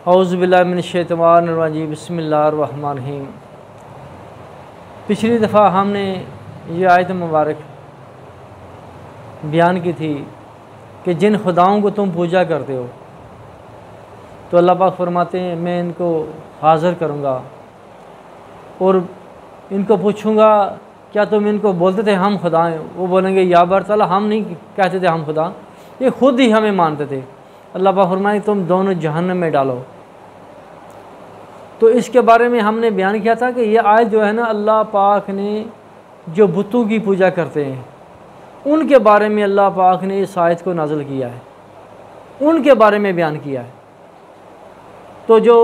औज़ु बिल्लाहि मिनश्शैतानिर रजीम बिस्मिल्लाहिर रहमानिर रहीम। पिछली दफ़ा हमने ये आयत मुबारक बयान की थी कि जिन खुदाओं को तुम पूजा करते हो तो अल्लाह पाक फरमाते हैं मैं इनको हाज़िर करूँगा और इनको पूछूँगा क्या तुम इनको बोलते थे हम खुदा हैं। वो बोलेंगे या बर ताला हम नहीं कहते थे हम खुदा, ये खुद ही हमें मानते थे। अल्लाह पाक फरमाए तुम दोनों जहन्नम में डालो। तो इसके बारे में हमने बयान किया था कि ये आयत जो है ना, अल्लाह पाक ने जो बुतों की पूजा करते हैं उनके बारे में अल्लाह पाक ने इस आयत को नाज़िल किया है, उनके बारे में बयान किया है। तो जो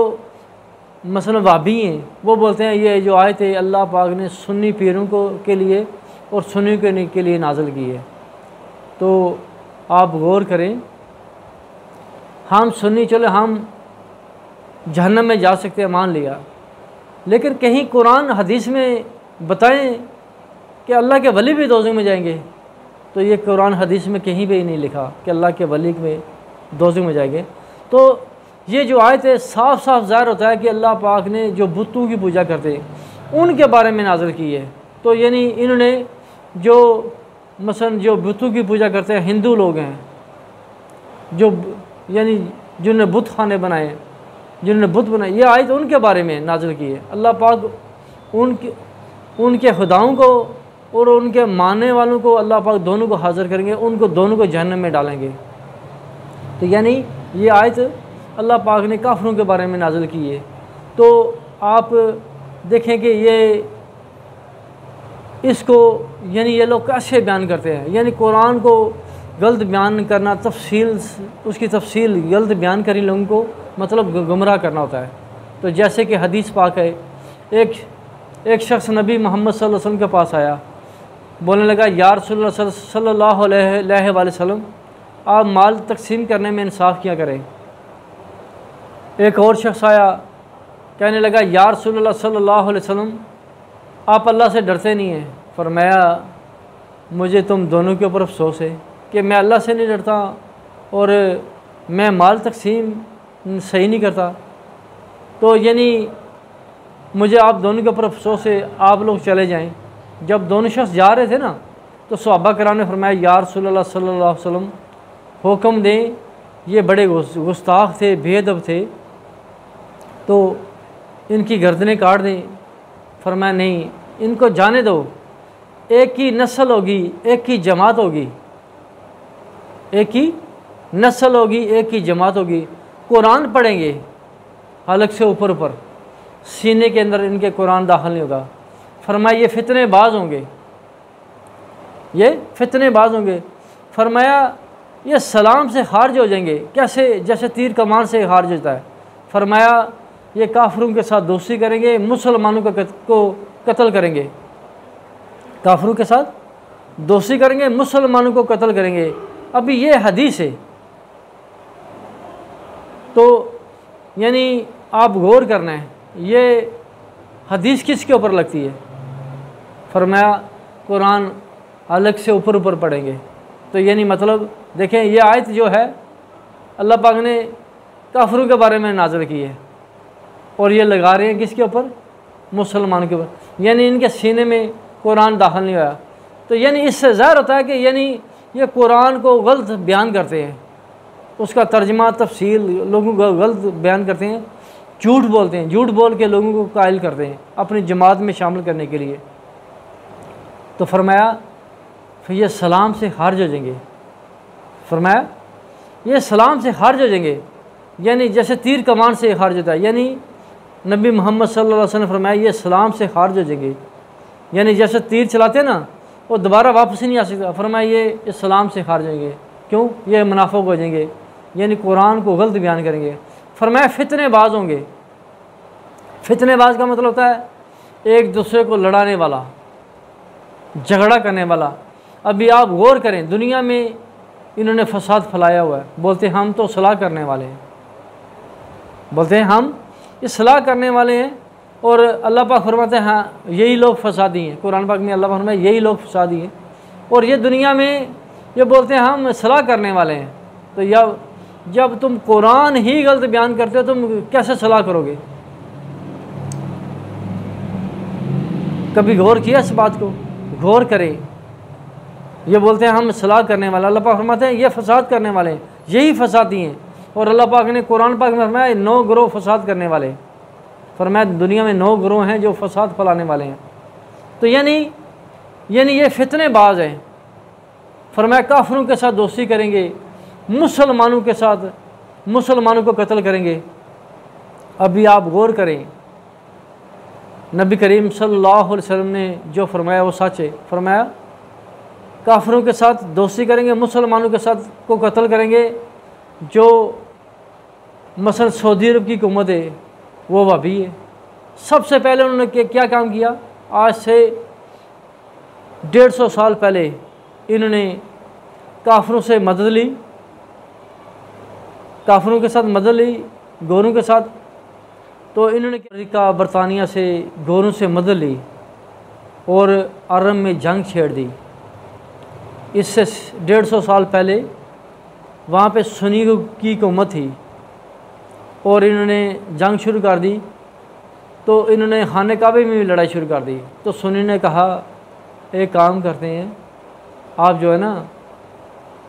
मसलन वाबी हैं वो बोलते हैं ये जो आयत है अल्लाह पाक ने सुन्नी पीरों को के लिए और सुन्नी के लिए नाज़िल की है। तो आप गौर करें, हम सुन्नी चलो हम जहन्नम में जा सकते हैं मान लिया, लेकिन कहीं कुरान हदीस में बताएं कि अल्लाह के वली भी दोज़ख में जाएंगे, तो ये कुरान हदीस में कहीं भी नहीं लिखा कि अल्लाह के वली में दोज़ख में जाएंगे। तो ये जो आयत है साफ साफ ज़ाहिर होता है कि अल्लाह पाक ने जो बुतों की पूजा करते हैं उनके बारे में नाज़िल की है। तो यानी इन्होंने जो मसलन जो बुतों की पूजा करते हैं हिंदू लोग हैं, जो यानी जिन्होंने बुत खाने बनाए, जिन्होंने बुत बनाए, ये आयत उनके बारे में नाज़िल की है। अल्लाह पाक उनके खुदाओं को और उनके मानने वालों को अल्लाह पाक दोनों को हाज़िर करेंगे, उनको दोनों को जहन्नम में डालेंगे। तो यानी ये आयत अल्लाह पाक ने काफिरों के बारे में नाज़िल की है। तो आप देखें कि ये इसको यानी ये लोग कैसे बयान करते हैं, यानी कुरान को गलत बयान करना, तफसील उसकी तफसील गलत बयान करी लोगों को मतलब गुमराह करना होता है। तो जैसे कि हदीस पाक है, एक शख्स नबी मोहम्मद सल्लल्लाहु अलैहि वसल्लम के पास आया, बोलने लगा या रसूलल्लाह सल्लल्लाहु अलैहि वसल्लम आप माल तकसीम करने में इंसाफ किया करें। एक और शख्स आया, कहने लगा या रसूलल्लाह सल्लल्लाहु अलैहि वसल्लम आप अल्लाह से डरते नहीं हैं। फरमाया मुझे तुम दोनों के ऊपर अफसोस है कि मैं अल्लाह से नहीं डरता और मैं माल तकसीम सही नहीं करता। तो यानी मुझे आप दोनों के ऊपर अफसोस है, आप लोग चले जाएं। जब दोनों शख्स जा रहे थे ना, तो सहाबा किराम ने फरमाया या रसूलल्लाह सल्लल्लाहु अलैहि वसल्लम हुक्म दें, ये बड़े गुस्ताख थे, बेअदब थे, तो इनकी गर्दनें काट दें। फरमाया नहीं, इनको जाने दो, एक ही नस्ल होगी, एक ही जमात होगी, एक ही नस्ल होगी, एक ही जमात होगी। कुरान पढ़ेंगे हलक से ऊपर ऊपर, सीने के अंदर इनके कुरान दाखिल नहीं होगा। फरमाया ये फितने बाज होंगे, ये फितने बाज होंगे। फरमाया ये सलाम से खारिज हो जाएंगे, कैसे जैसे तीर कमान से खारिज होता है। फरमाया ये काफिरों के साथ दोस्ती करेंगे, मुसलमानों को कत्ल करेंगे, काफिरों के साथ दोस्ती करेंगे, मुसलमानों को कत्ल करेंगे। अभी ये हदीस है। तो यानी आप गौर करना है ये हदीस किसके ऊपर लगती है। फरमाया कुरान अलग से ऊपर ऊपर पढ़ेंगे। तो यानी मतलब देखें ये आयत जो है अल्लाह पाक ने काफिरों के बारे में नाज़िल की है और ये लगा रहे हैं किसके ऊपर, मुसलमान के ऊपर, यानी इनके सीने में कुरान दाखिल नहीं हुआ। तो यानी इससे ज़ाहिर होता है कि यानी ये कुरान को गलत बयान करते हैं, उसका तर्जमा तफसील लोगों को गलत बयान करते हैं, झूठ बोलते हैं, झूठ बोल के लोगों को कायल करते हैं अपनी जमात में शामिल करने के लिए। तो फरमाया फिर ये सलाम से खारिज हो जाएंगे। फरमाया ये सलाम से खारिज हो जाएंगे, यानी जैसे तीर कमान से खारिज होता है। यानी नबी मोहम्मद सल्लल्लाहु अलैहि वसल्लम फरमाया ये सलाम से खारिज हो जाएंगे, यानी जैसे तीर चलाते हैं ना वो दोबारा वापस ही नहीं आ सकता। फरमाया ये इस सलाम से खारिज होंगे, क्यों, ये मुनाफिक हो जाएंगे, यानी कुरान को गलत बयान करेंगे। फरमाया फितने बाज होंगे। फितने बाज का मतलब होता है एक दूसरे को लड़ाने वाला, झगड़ा करने वाला। अभी आप गौर करें, दुनिया में इन्होंने फसाद फैलाया हुआ है। बोलते हैं हम तो सलाह करने वाले हैं, बोलते हैं हम सलाह करने वाले हैं, और अल्लाह पाक फरमाते हैं हाँ यही लोग फसादी हैं। कुरान पाक में अल्लाह पाक फरमाते हैं यही लोग फसादी हैं, और ये दुनिया में ये बोलते हैं हम सलाह करने वाले हैं। तो जब तुम कुरान ही गलत बयान करते हो तुम कैसे सलाह करोगे? कभी गौर किया इस बात को? गौर करें। ये बोलते हैं हम सलाह करने वाले, अल्लाह पाक फरमाते हैं ये फसाद करने वाले हैं, यही फसादी हैं। और अल्लाह पाक ने कुरान पाक में फरमाया 9 गिरोह फसाद करने वाले, फरमाया दुनिया में 9 गिरोह हैं जो फसाद फैलाने वाले हैं। तो यानी ये फितनेबाज हैं। फरमाया काफिरों के साथ दोस्ती करेंगे, मुसलमानों के साथ मुसलमानों को कत्ल करेंगे। अभी आप गौर करें, नबी करीम सल्लल्लाहु अलैहि वसल्लम ने जो फरमाया वो सच है। फरमाया काफिरों के साथ दोस्ती करेंगे, मुसलमानों के साथ को कत्ल करेंगे। जो मसलन सऊदी अरब की हुकूमत है वो वहाबी है। सबसे पहले उन्होंने क्या काम किया? आज से 150 साल पहले इन्होंने काफिरों से मदद ली, काफिरों के साथ मदद ली, गोरों के साथ। तो इन्होंने अमेरिका बरतानिया से गोरों से मदद ली और अरब में जंग छेड़ दी। इससे 150 साल पहले वहाँ पे सुन्नी की हुकूमत थी और इन्होंने जंग शुरू कर दी। तो इन्होंने खाने काबे में भी लड़ाई शुरू कर दी। तो सुन्नी ने कहा एक काम करते हैं, आप जो है ना,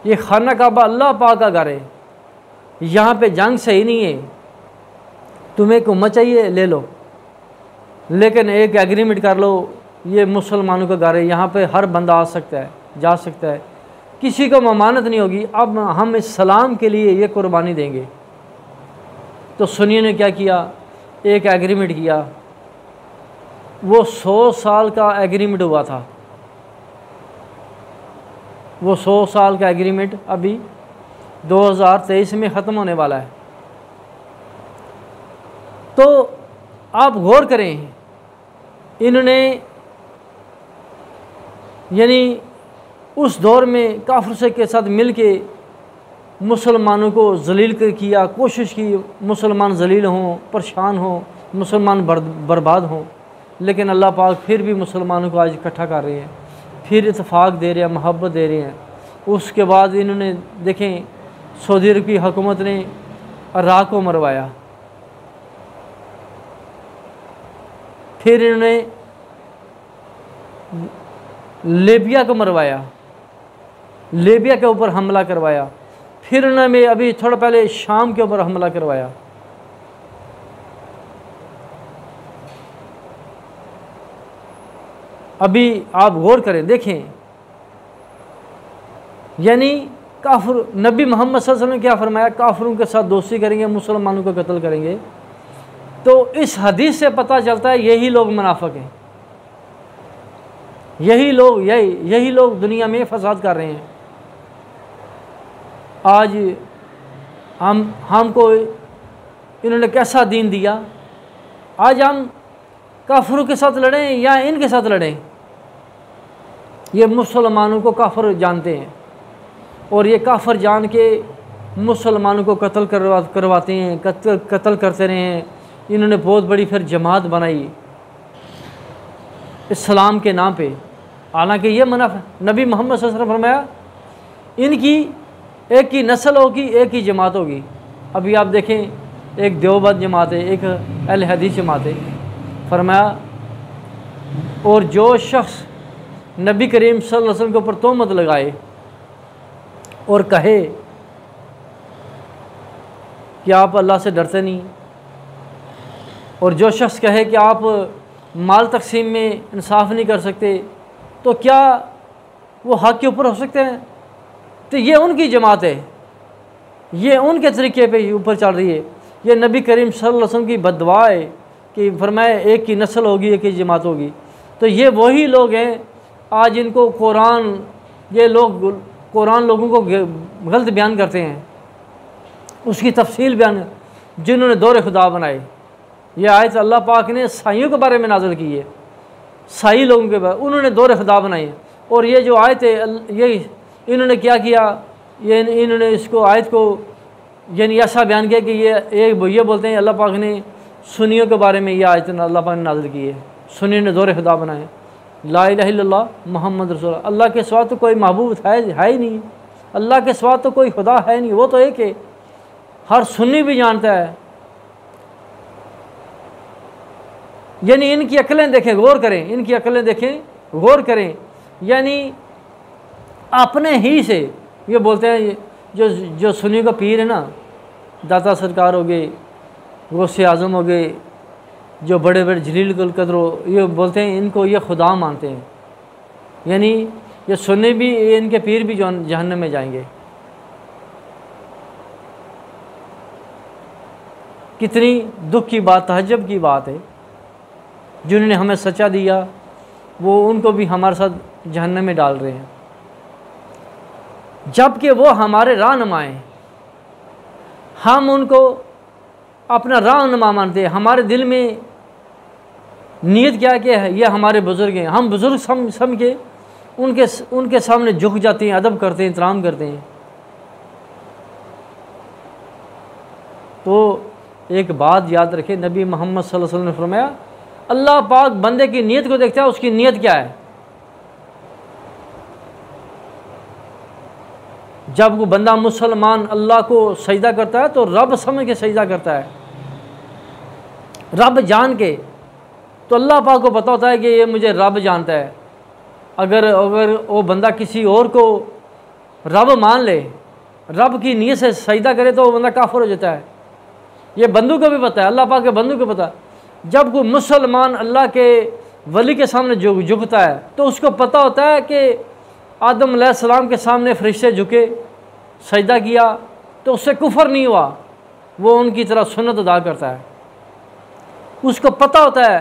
ये खाना काबा अल्लाह पाक का घर है, यहाँ पे जंग सही नहीं है, तुम्हें एक उम्मत चाहिए ले लो, लेकिन एक एग्रीमेंट कर लो, ये मुसलमानों का घर है, यहाँ पे हर बंदा आ सकता है, जा सकता है, किसी को ममानत नहीं होगी, अब हम इस्लाम के लिए ये कुर्बानी देंगे। तो सुन्नी ने क्या किया? एक एग्रीमेंट किया। वो 100 साल का एग्रीमेंट हुआ था। वो 100 साल का एग्रीमेंट अभी 2023 में ख़त्म होने वाला है। तो आप गौर करें, इन्होंने यानी उस दौर में काफिर से के साथ मिल के मुसलमानों को जलील किया, कोशिश की मुसलमान जलील हों, परेशान हों, मुसलमान बर्बाद हों। लेकिन अल्लाह पाक फिर भी मुसलमानों को आज इकट्ठा कर रहे हैं, फिर इत्फाक दे रहे हैं, मोहब्बत दे रहे हैं। उसके बाद इन्होंने देखें सऊदी अरब की हुकूमत ने इराक़ को मरवाया, फिर इन्होंने लीबिया को मरवाया, लीबिया के ऊपर हमला करवाया, फिर उन्होंने अभी थोड़ा पहले शाम के ऊपर हमला करवाया। अभी आप गौर करें, देखें, यानी काफिर, नबी मोहम्मद सल्लल्लाहु अलैहि वसल्लम ने क्या फरमाया? काफिरों के साथ दोस्ती करेंगे, मुसलमानों को कत्ल करेंगे। तो इस हदीस से पता चलता है यही लोग मुनाफिक हैं, यही लोग दुनिया में फसाद कर रहे हैं। आज हमको इन्होंने कैसा दीन दिया? आज हम काफिरों के साथ लड़ें या इनके साथ लड़ें? ये मुसलमानों को काफिर जानते हैं और ये काफिर जान के मुसलमानों को कत्ल करवाते हैं, कत्ल करते रहे हैं। इन्होंने बहुत बड़ी फिर जमात बनाई इस्लाम के नाम पे। हालांकि ये नबी मोहम्मद सल्लल्लाहु अलैहि वसल्लम फरमाया इनकी एक ही नस्ल होगी, एक ही जमात होगी। अभी आप देखें, एक देवबंद जमात है, एक अहले हदीस जमात है। फरमाया और जो शख्स नबी करीम सल्लल्लाहु अलैहि वसल्लम के ऊपर तोहमत लगाए और कहे कि आप अल्लाह से डरते नहीं, और जो शख्स कहे कि आप माल तकसीम में इंसाफ नहीं कर सकते, तो क्या वो हक़ के ऊपर हो सकते हैं? तो ये उनकी जमात है, ये उनके तरीके पे ऊपर चल रही है। ये नबी करीम सल्लल्लाहु अलैहि वसल्लम की बद्दुआ है कि फरमाया एक ही नस्ल होगी, एक ही जमात होगी। तो ये वही लोग हैं आज इनको कुरान, ये लोग कुरान लोगों को गलत बयान करते हैं, उसकी तफसील बयान, जिन्होंने दौर खुदा बनाए। ये आयत अल्लाह पाक ने साइयों के बारे में नाज़िल की है, साई लोगों के बारे, उन्होंने दौर खुदा बनाए। और ये जो आयत है, ये इन्होंने क्या किया, ये इन्होंने इसको आयत को यानी ऐसा बयान किया कि ये बोलते हैं अल्लाह पाक ने सुन्नियों के बारे में ये आयत अल्लाह पाक ने नाज़िल की है, सुन्नी ने दौर खुदा बनाए। ला इलाहा इल्लल्लाह मोहम्मद रसूल, अल्लाह के सिवा तो कोई महबूब है ही नहीं, अल्लाह के सिवा तो कोई खुदा है नहीं, वो तो एक है। हर सुन्नी भी जानता है। यानी इनकी अक्लें देखें, गौर करें, इनकी अक्लें देखें, गौर करें। यानी अपने ही से ये बोलते हैं, जो सुन्नी का पीर है ना, दाता सरकार हो गए, गौसे आज़म हो गए, जो बड़े बड़े जलील कुल कदर हो, ये बोलते हैं इनको ये खुदा मानते हैं। यानी ये सुन्नी भी, इनके पीर भी जहन्नम में जाएंगे। कितनी दुख की बात, तहज्जुब की बात है। जिन्होंने हमें सच्चा दिया वो उनको भी हमारे साथ जहन्नम में डाल रहे हैं, जबकि वो हमारे रहनुमा हैं। हम उनको अपना रहनुमा मानते हैं। हमारे दिल में नीयत क्या है, ये हमारे बुज़ुर्ग हैं, हम बुज़ुर्ग समझ के उनके सामने झुक जाते हैं, अदब करते हैं, एहतराम करते हैं। तो एक बात याद रखें, नबी मोहम्मद सल्लल्लाहु अलैहि वसल्लम ने फरमाया, अल्लाह पाक बंदे की नीयत को देखता है, उसकी नीयत क्या है। जब वो बंदा मुसलमान अल्लाह को सजदा करता है तो रब समझ के सजदा करता है, रब जान के। तो अल्लाह पाक को पता होता है कि ये मुझे रब जानता है। अगर वो बंदा किसी और को रब मान ले, रब की नीयत से सजदा करे, तो वो बंदा काफिर हो जाता है। ये बंदू को भी पता है, अल्लाह पाक के बंदू को पता है। जब कोई मुसलमान अल्लाह के वली के सामने झुकता है तो उसको पता होता है कि आदम अलैहिस्सलाम के सामने फरिश्ते झुके, सजदा किया, तो उससे कुफर नहीं हुआ, वो उनकी तरह सुन्नत अदा करता है। उसको पता होता है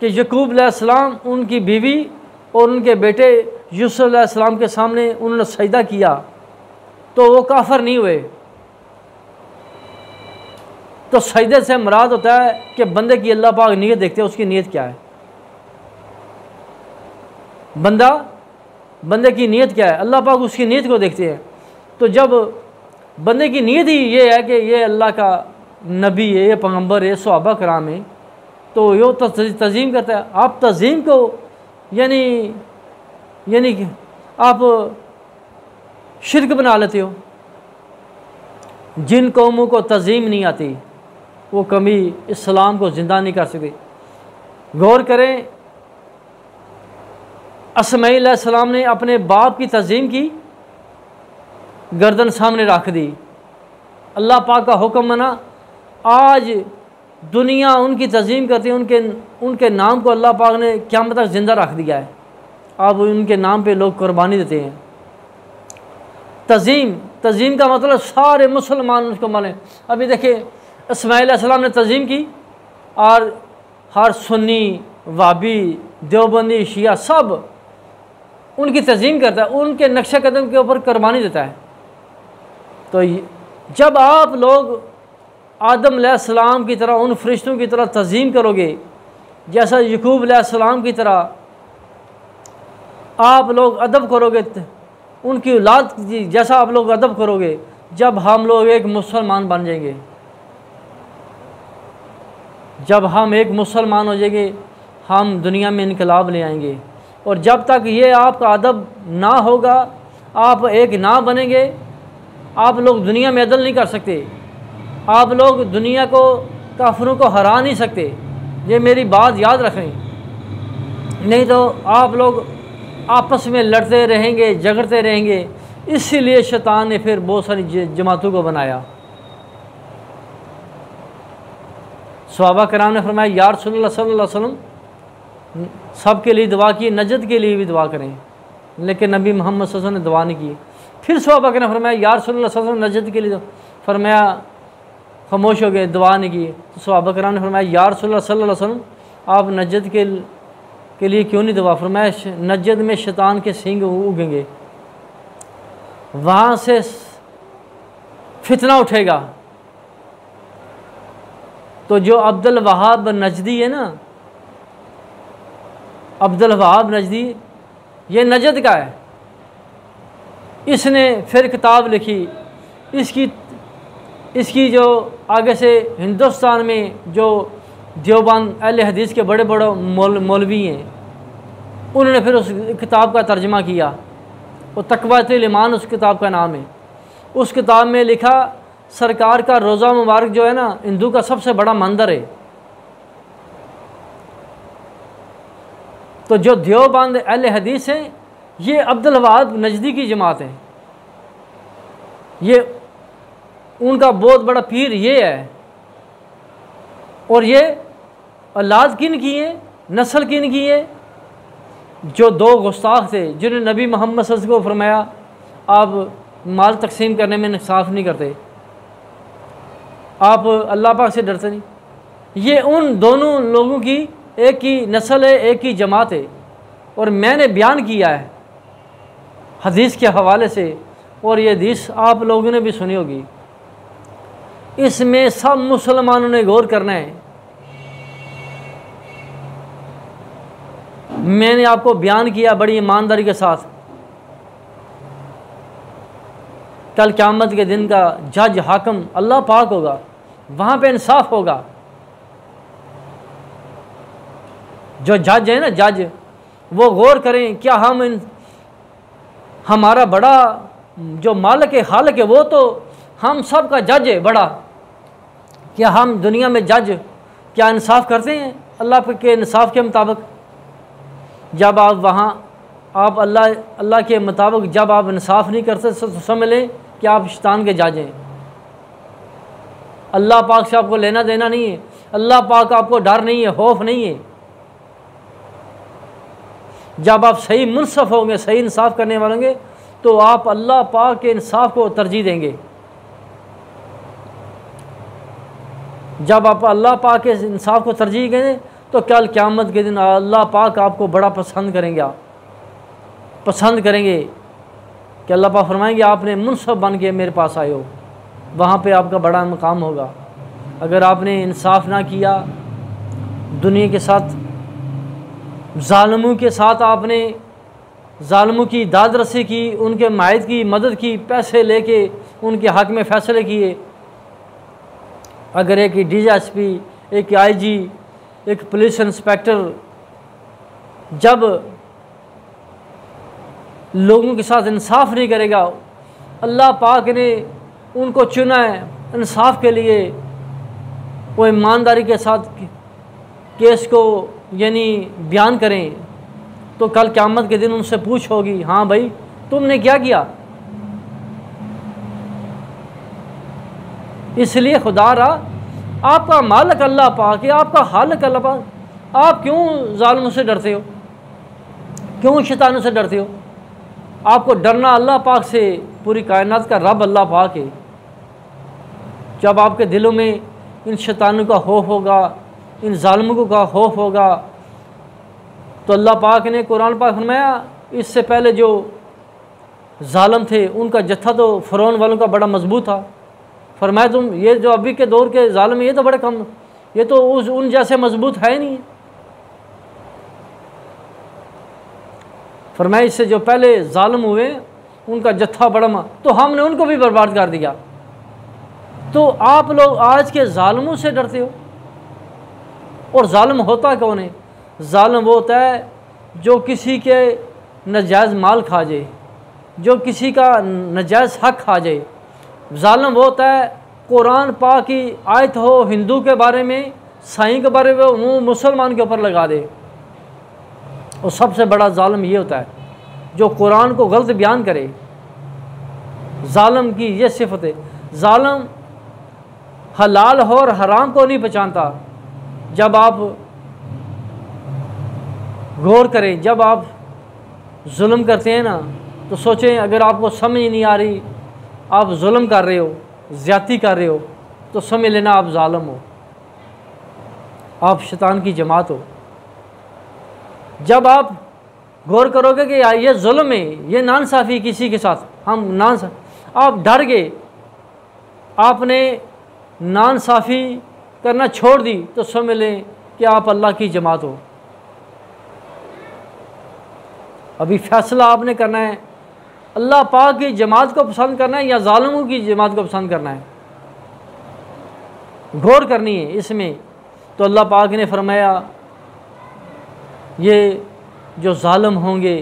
कि याकूब अलैहिस्सलाम, उनकी बीवी और उनके बेटे यूसुफ अलैहिस्सलाम के सामने उन्होंने सजदा किया, तो वो काफिर नहीं हुए। तो सजदे से मुराद होता है कि बंदे की अल्लाह पाक नीयत देखते हैं, उसकी नीयत क्या है। बंदे की नीयत क्या है, अल्लाह पाक उसकी नीयत को देखते हैं। तो जब बंदे की नीयत ही ये है कि ये अल्लाह का नबी है, ये पैगंबर है, सहाबा कराम है, तो यो तज़ीम करता है। आप तज़ीम को यानी कि आप शिरक बना लेते हो। जिन कौमों को तज़ीम नहीं आती वो कभी इस्लाम को ज़िंदा नहीं कर सकते। गौर करें, अस्माई अलैहिस्सलाम ने अपने बाप की तज़ीम की, गर्दन सामने रख दी, अल्लाह पाक का हुक्म मना। आज दुनिया उनकी तज़ीम करती है, उनके नाम को अल्लाह पाक ने क़यामत तक ज़िंदा रख दिया है। अब उनके नाम पे लोग कुर्बानी देते हैं। तज़ीम का मतलब सारे मुसलमान उसको माने। अभी देखिए, इस्माइल अलैहिस्सलाम ने तज़ीम की और हर सुन्नी, वाबी, देवबंदी, शिया सब उनकी तज़ीम करता है, उनके नक्शे कदम के ऊपर कुर्बानी देता है। तो जब आप लोग आदम अलैहिस्सलाम की तरह, उन फरिश्तों की तरह तज़ीम करोगे, जैसा याकूब अलैहिस्सलाम की तरह आप लोग अदब करोगे, उनकी औलाद जैसा आप लोग अदब करोगे, जब हम लोग एक मुसलमान बन जाएंगे, जब हम एक मुसलमान हो जाएंगे, हम दुनिया में इनकलाब ले आएंगे। और जब तक ये आपका अदब ना होगा, आप एक ना बनेंगे, आप लोग दुनिया में अदल नहीं कर सकते। आप लोग दुनिया को, काफिरों को हरा नहीं सकते। ये मेरी बात याद रखें, नहीं तो आप लोग आपस में लड़ते रहेंगे, झगड़ते रहेंगे। इसीलिए शैतान ने फिर बहुत सारी जमातों को बनाया। सहाबा कराम ने फरमाया, या रसूलल्लाह सल्लल्लाहु अलैहि वसल्लम, सबके लिए दुआ की, नजत के लिए भी दुआ करें, लेकिन नबी मोहम्मद सल्लल्लाहु अलैहि वसल्लम ने दुआ नहीं की। फिर सहाबा कराम ने फरमाया, या रसूलल्लाह सल्लल्लाहु अलैहि वसल्लम, नजत के लिए, फरमाया खामोश हो गए, दुआ नहीं की। तो सहाबा कराम ने फरमाया, या रसूलल्लाह सल्लल्लाहु अलैहि वसल्लम, आप नजत के लिए क्यों नहीं दुआ? फरमाया, नजद में शैतान के सींग उगेंगे, वहाँ से फितना उठेगा। तो जो अब्दुल वहाब नजदी है ना, अब्दुल वहाब नजदी, ये नजद का है। इसने फिर किताब लिखी। इसकी जो आगे से हिंदुस्तान में जो देवबंद अहले हदीस के बड़े बड़े मौलवी हैं, उन्होंने फिर उस किताब का तर्जमा किया। वो तक़वातुल ईमान उस किताब का नाम है। उस किताब में लिखा, सरकार का रोज़ा मुबारक जो है ना हिंदू का सबसे बड़ा मंदिर है। तो जो देवबंद अहले हदीस हैं, ये अब्दुल वहाब नजदी की जमात है, ये उनका बहुत बड़ा पीर ये है। और ये औलाद किन की है, नस्ल किन की है? जो दो गुस्ताख थे जिन्होंने नबी मोहम्मद सल्लल्लाहु अलैहि वसल्लम को फरमाया आप माल तकसीम करने में इंसाफ नहीं करते, आप अल्लाह पाक से डरते नहीं। ये उन दोनों लोगों की एक ही नस्ल है, एक ही जमात है। और मैंने बयान किया है हदीस के हवाले से, और ये हदीस आप लोगों ने भी सुनी होगी। इसमें सब मुसलमानों ने गौर करना है। मैंने आपको बयान किया बड़ी ईमानदारी के साथ। कल क़यामत के दिन का जज हाकम अल्लाह पाक होगा, वहाँ पे इंसाफ होगा। जो जज है ना, जज, वो गौर करें क्या हमारा बड़ा जो मालिक है, खालिक है, वो तो हम सब का जज है बड़ा। क्या हम दुनिया में जज क्या इंसाफ करते हैं अल्लाह के इंसाफ के मुताबिक? जब आप वहाँ आप अल्लाह के मुताबिक जब आप इंसाफ नहीं करते तो समझ लें कि आप शैतान के जज हैं। अल्लाह पाक से आपको लेना देना नहीं है, अल्लाह पाक का आपको डर नहीं है, खौफ नहीं है। जब आप सही मुनसफ होंगे, सही इंसाफ करने वाले होंगे, तो आप अल्लाह पाक के इंसाफ को तरजीह देंगे। जब आप अल्लाह पाक के इंसाफ को तरजीह देंगे तो कल क़यामत के दिन अल्लाह पाक आपको बड़ा पसंद करेंगे। आप पसंद करेंगे कि अल्लाह पाक फरमाएंगे आपने मुनसफ बन के मेरे पास आए हो, वहाँ पे आपका बड़ा मकाम होगा। अगर आपने इंसाफ ना किया, दुनिया के साथ ज़ालिमों के साथ आपने ज़ालिमों की दाद रसी की, उनके माहिद की मदद की, पैसे लेके उनके हक़ में फ़ैसले किए। अगर एक DSP, एक IG, एक पुलिस इंस्पेक्टर जब लोगों के साथ इंसाफ नहीं करेगा, अल्लाह पाक ने उनको चुना है इंसाफ के लिए, वो ईमानदारी के साथ केस को यानी बयान करें, तो कल क़यामत के दिन उनसे पूछ होगी, हाँ भाई तुमने क्या किया? इसलिए खुदा रहा आपका मालिक अल्लाह पाक है, आपका खालिक अल्लाह पाक, आप क्यों जालिमों से डरते हो, क्यों शैतानों से डरते हो? आपको डरना अल्लाह पाक से, पूरी कायनात का रब अल्लाह पाक है। जब आपके दिलों में इन शैतानों का खौफ होगा, इन जालिमों का खौफ होगा, तो अल्लाह पाक ने कुरान पाक फरमाया इससे पहले जो जालिम थे उनका जत्था तो फ़िरौन वालों का बड़ा मजबूत था। फरमाया तुम ये जो अभी के दौर के जालिम ये तो बड़े कम, ये तो उन जैसे मजबूत है नहीं। फरमाया इससे जो पहले जालिम हुए उनका जत्था बड़ा तो हमने उनको भी बर्बाद कर दिया। तो आप लोग आज के जालिमों से डरते हो। और जालिम होता कौन है? जालिम वो होता है जो किसी के नजायज़ माल खा जाए, जो किसी का नजायज़ हक खा जाए। जालिम वो होता है कुरान पाक की आयत हो हिंदू के बारे में, साईं के बारे में, वो मुसलमान के ऊपर लगा दे। और सबसे बड़ा जालिम ये होता है जो कुरान को गलत बयान करे। जालिम की ये सिफत है। जालिम हलाल हो और हराम को नहीं पहचानता। जब आप गौर करें, जब आप जुल्म करते हैं ना, तो सोचें अगर आपको समझ नहीं आ रही, आप जुल्म कर रहे हो, ज़्यादती कर रहे हो, तो समझ लेना आप जालिम हो, आप शैतान की जमात हो। जब आप गौर करोगे कि यार ये जुल्म है, ये नाइंसाफ़ी किसी के साथ, हम आप डर गए, आपने नाइंसाफ़ी करना छोड़ दी, तो समझ लें कि आप अल्लाह की जमात हो। अभी फैसला आपने करना है, अल्लाह पाक की जमात को पसंद करना है या जालिमों की जमात को पसंद करना है, गौर करनी है इसमें। तो अल्लाह पाक ने फरमाया ये जो जालिम होंगे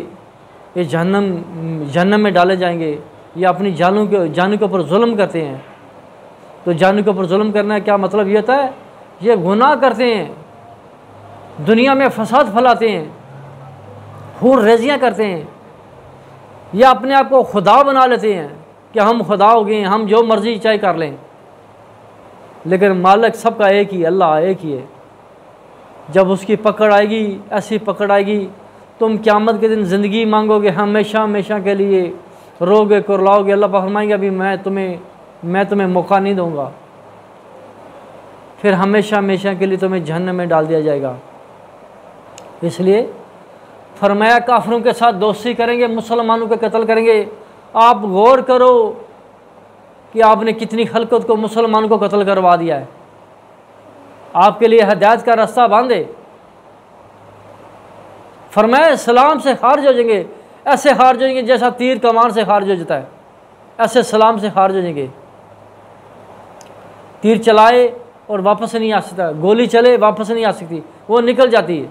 ये जहन्नम में डाले जाएंगे, ये अपनी जानों के ऊपर जुल्म करते हैं। तो जान के ऊपर जुल्म करना है क्या मतलब ये होता है, ये गुनाह करते हैं, दुनिया में फसाद फैलाते हैं, हूर रेजियाँ करते हैं, या अपने आप को खुदा बना लेते हैं कि हम खुदा हो गए, हम जो मर्ज़ी चाहे कर लें। लेकिन मालिक सबका एक ही, अल्लाह एक ही है। जब उसकी पकड़ आएगी, ऐसी पकड़ आएगी, तुम क़यामत के दिन ज़िंदगी मांगोगे हमेशा हमेशा के लिए, रोगे कुरलाओगे, अल्लाह पाक फरमाएंगे अभी मैं तुम्हें मौका नहीं दूँगा, फिर हमेशा हमेशा के लिए तुम्हें जहन्नम में डाल दिया जाएगा। इसलिए फरमाया काफिरों के साथ दोस्ती करेंगे, मुसलमानों के कत्ल करेंगे। आप गौर करो कि आपने कितनी खलकत को मुसलमानों को कत्ल करवा दिया है। आपके लिए हिदायत का रास्ता बांधे, फरमाया सलाम से खारिज हो जाएंगे, ऐसे खारिज हो जाएंगे जैसा तीर कमान से खारिज हो जाता है, ऐसे सलाम से खारिज हो जाएंगे। तीर चलाए और वापस नहीं आ सकता, गोली चले वापस नहीं आ सकती, वो निकल जाती है।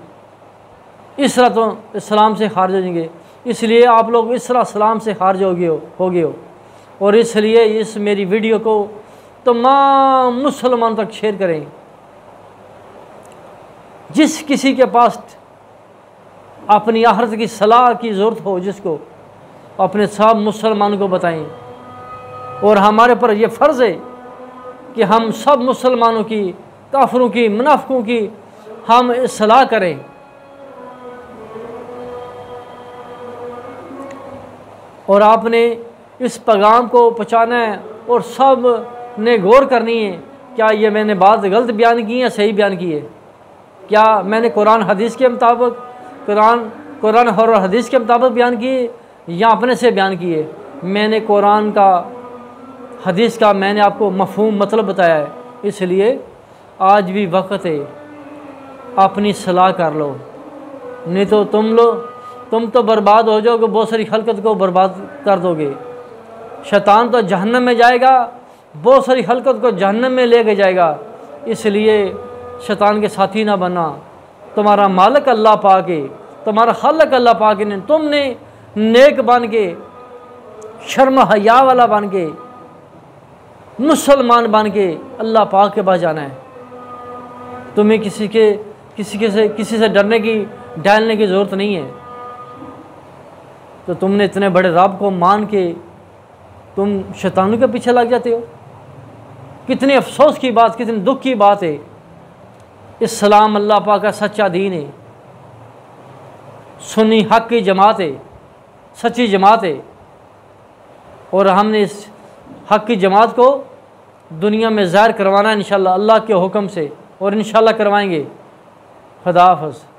इस तरह तो सलाम से खारिज हो जाएंगे। इसलिए आप लोग इस तरह सलाम से खारिज हो गए हो। और इसलिए इस मेरी वीडियो को तमाम मुसलमान तक शेयर करें। जिस किसी के पास अपनी आखिरत की सलाह की ज़रूरत हो, जिसको अपने सब मुसलमानों को बताएं। और हमारे पर यह फ़र्ज़ है कि हम सब मुसलमानों की, काफिरों की, मुनाफिकों की हम इस्लाह करें। और आपने इस पैगाम को पहुँचाना है और सब ने गौर करनी है, क्या ये मैंने बात गलत बयान की है, सही बयान की है? क्या मैंने कुरान हदीस के मुताबिक कुरान और हदीस के मुताबिक बयान की या अपने से बयान किए? मैंने कुरान का, हदीस का मैंने आपको मफ़हूम मतलब बताया है। इसलिए आज भी वक्त है, अपनी सलाह कर लो, नहीं तो तुम तो बर्बाद हो जाओगे, बहुत सारी खलकत को बर्बाद कर दोगे। शैतान तो जहन्नम में जाएगा, बहुत सारी खलकत को जहन्नम में लेके जाएगा। इसलिए शैतान के साथी ना बनना। तुम्हारा मालिक अल्लाह पाक है, तुम्हारा खालिक अल्लाह पाक है। तुमने नेक बन के, शर्म हया वाला बन के, मुसलमान बन के अल्लाह पाक के पास जाना है। तुम्हें किसी से डरने की, डालने की ज़रूरत नहीं है। तो तुमने इतने बड़े रब को मान के तुम शैतानों के पीछे लग जाते हो। कितने अफसोस की बात, कितने दुख की बात है। इस्लाम अल्लाह पाक का सच्चा दीन है, सुन्नी हक की जमात है, सच्ची जमात है। और हमने इस हक की जमात को दुनिया में ज़ाहिर करवाना है इंशाअल्लाह, अल्लाह के हुक्म से, और इंशाअल्लाह करवाएंगे। खुदा हाफ़िज़।